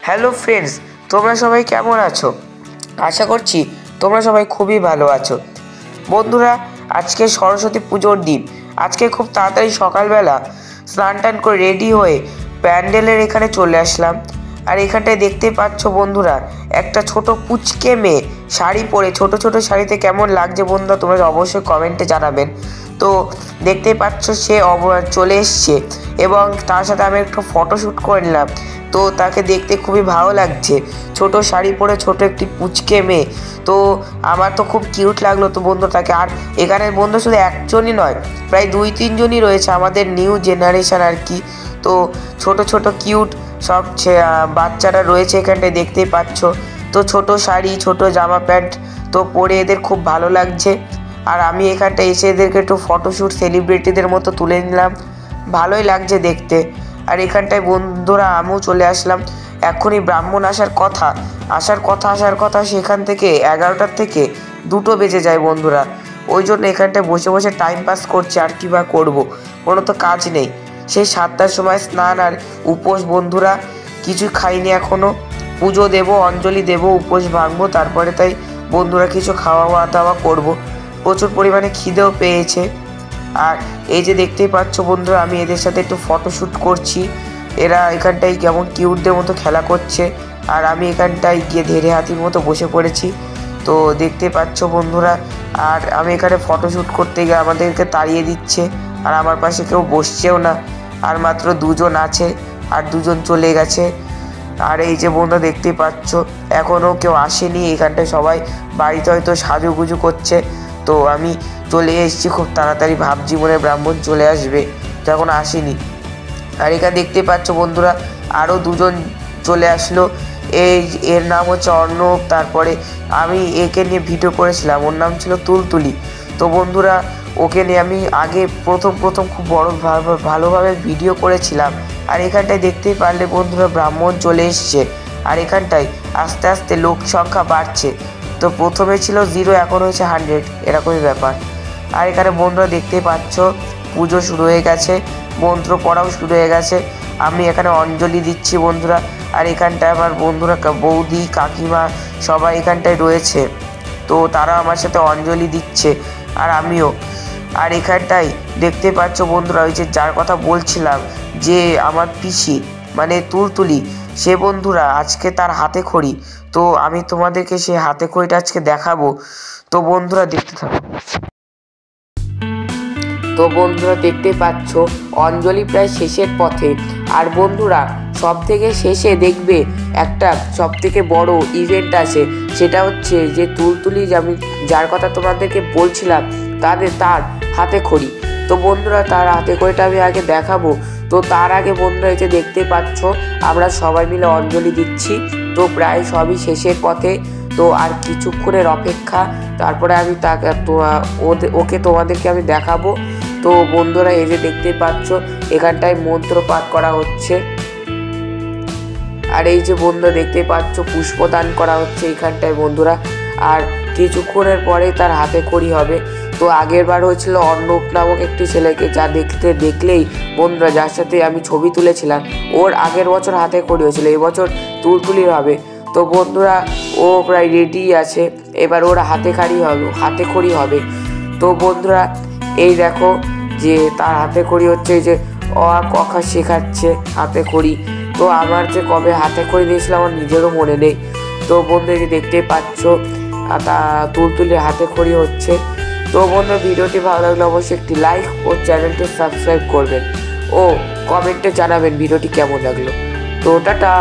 Hello friends, তোমরা সবাই কেমন আছো? আশা করছি তোমরা সবাই খুবই ভালো আছো। বন্ধুরা, আজকে সরস্বতী পুজোর দিন। আজকে খুব তাড়াতাড়ি সকালবেলা স্নান টান করে রেডি হয়ে প্যান্ডেলের এখানে চলে আসলাম। আর এখানটায় দেখতে পাচ্ছ বন্ধুরা, একটা ছোট পুচকে মেয়ে শাড়ি পরে, ছোট ছোট শাড়িতে কেমন লাগছে বন্ধুরা তোমরা অবশ্যই কমেন্টে জানাবেন। তো দেখতেই পাচ্ছ সে চলে এসছে এবং তার সাথে আমি একটু ফটোশ্যুট করে নিলাম। তো তাকে দেখতে খুবই ভালো লাগছে, ছোট শাড়ি পরে ছোট একটি পুচকে মেয়ে। তো আমার তো খুব কিউট লাগলো তো বন্ধু তাকে। আর এখানে বন্ধু শুধু একজনই নয়, প্রায় 2-3 জনই রয়েছে আমাদের নিউ জেনারেশন আর কি। তো ছোট ছোট কিউট সব বাচ্চারা রয়েছে এখানটায় দেখতেই পাচ্ছ। তো ছোট শাড়ি, ছোট জামা প্যান্ট তো পরে এদের খুব ভালো লাগছে। আর আমি এখানটায় এসে এদেরকে একটু ফটোশ্যুট সেলিব্রিটিদের মতো তুলে নিলাম, ভালোই লাগছে দেখতে। আর এখানটায় বন্ধুরা আমিও চলে আসলাম। এখনই ব্রাহ্মণ আসার কথা সেখান থেকে 11টার থেকে 2টো বেজে যায় বন্ধুরা। ওই জন্য এখানটায় বসে বসে টাইম পাস করছি, আর কি বা করবো, কোনো তো কাজ নেই। সেই 7টার সময় স্নান আর উপোস বন্ধুরা, কিছু খাইনি এখনও। পুজো দেবো, অঞ্জলি দেবো, উপোস ভাঙবো, তারপরে তাই বন্ধুরা কিছু খাওয়া দাওয়া করবো। প্রচুর পরিমাণে খিদেও পেয়েছে। আর এই যে দেখতেই পাচ্ছ বন্ধুরা, আমি এদের সাথে একটু ফটোশ্যুট করছি। এরা এখানটায় কেমন কিউটদের মতো খেলা করছে, আর আমি এখানটায় গিয়ে ধেড়ে হাতির মতো বসে পড়েছি। তো দেখতে পাচ্ছ বন্ধুরা, আর আমি এখানে ফটোশ্যুট করতে গিয়ে আমাদেরকে তাড়িয়ে দিচ্ছে, আর আমার পাশে কেউ বসছেও না। আর মাত্র 2জন আছে, আর 2জন চলে গেছে। আর এই যে বন্ধু দেখতেই পাচ্ছ, এখনও কেউ আসেনি এখানটায়, সবাই বাড়িতে হয়তো সাজুগুজু করছে। তো আমি চলে এসেছি খুব তাড়াতাড়ি, ভাবছি মনে ব্রাহ্মণ চলে আসবে, যখন আসেনি। আর এখানে দেখতে পাচ্ছ বন্ধুরা, আরও 2জন চলে আসলো। এর নাম হচ্ছে অর্ণব। তারপরে আমি একে নিয়ে ভিডিও করেছিলাম, ওর নাম ছিল তুলতুলি। তো বন্ধুরা, ওকে নিয়ে আমি আগে প্রথম খুব ভালোভাবে ভিডিও করেছিলাম। আর এখানটায় দেখতেই পারলে বন্ধুরা, ব্রাহ্মণ চলে এসছে। আর এখানটায় আস্তে আস্তে লোক সংখ্যা বাড়ছে। তো প্রথমে ছিল 0, এখন হয়েছে 100, এরকমই ব্যাপার। আর এখানে বন্ধুরা দেখতেই পাচ্ছ, পুজো শুরু হয়ে গেছে, মন্ত্র পড়াও শুরু হয়ে গেছে। আমি এখানে অঞ্জলি দিচ্ছি বন্ধুরা। আর এখানটায় আমার বন্ধুরা, বৌদি, কাকিমা সবাই এখানটায় রয়েছে। তো তারা আমার সাথে অঞ্জলি দিচ্ছে, আর আমিও। আর এখানটায় দেখতে পাচ্ছ বন্ধুরা, ওই যে যার কথা বলছিলাম, যে আমার পিসি মানে তুলতুলি, সে বন্ধুরা আজকে তার হাতে খড়ি। তো আমি তোমাদেরকে সেই হাতে খড়িটা আজকে দেখাবো। তো বন্ধুরা দেখতে থাকো। তো বন্ধুরা দেখতে পাচ্ছ, অঞ্জলি প্রায় শেষের পথে। আর বন্ধুরা, সব থেকে শেষে দেখবে একটা সব থেকে বড় ইভেন্ট আছে, সেটা হচ্ছে যে তুলতুলি, আমি যার কথা তোমাদেরকে বলছিলাম, তার হাতে খড়ি। তো বন্ধুরা, তার হাতে খড়িটা আমি আগে দেখাবো। তো তার আগে বন্ধুরা, এই যে দেখতে পাচ্ছ, আমরা সবাই মিলে অঞ্জলি দিচ্ছি। তো প্রায় সবই শেষের পথে। তো আর কিছুক্ষণের অপেক্ষা, তারপরে আমি ওকে তোমাদেরকে আমি দেখাবো। তো বন্ধুরা, এই যে দেখতে পাচ্ছ, এখানটায় মন্ত্র পাঠ করা হচ্ছে। আর এই যে বন্ধুরা দেখতে পাচ্ছ, পুষ্পদান করা হচ্ছে এখানটায় বন্ধুরা। আর কিছুক্ষণের পরে তার হাতে খড়ি হবে। তো আগের বার হয়েছিল অর্ণব নামক একটি ছেলেকে, যা দেখলেই বন্ধুরা, যার সাথে আমি ছবি তুলেছিলাম, ওর আগের বছর হাতে খড়ি হয়েছিল, এবছর তুলতুলির হবে। তো বন্ধুরা, ও প্রায় রেডি আছে, এবার ওর হাতে খড়ি হবে। তো বন্ধুরা, এই দেখো যে তার হাতে খড়ি হচ্ছে, এই যে অ আ ক খ শেখাচ্ছে হাতে খড়ি। তো আমার যে কবে হাতে খড়ি দিয়েছিলাম আমার নিজেরও মনে নেই। তো বন্ধুরা দেখতে পাচ্ছ, তুলতুলির হাতে খড়ি হচ্ছে। তো বন্ধুরা, ভিডিওটি ভালো লাগলে অবশ্যই একটি লাইক ও চ্যানেলটি সাবস্ক্রাইব করবেন, ও কমেন্টে জানাবেন ভিডিওটি কেমন লাগলো। তো টাটা।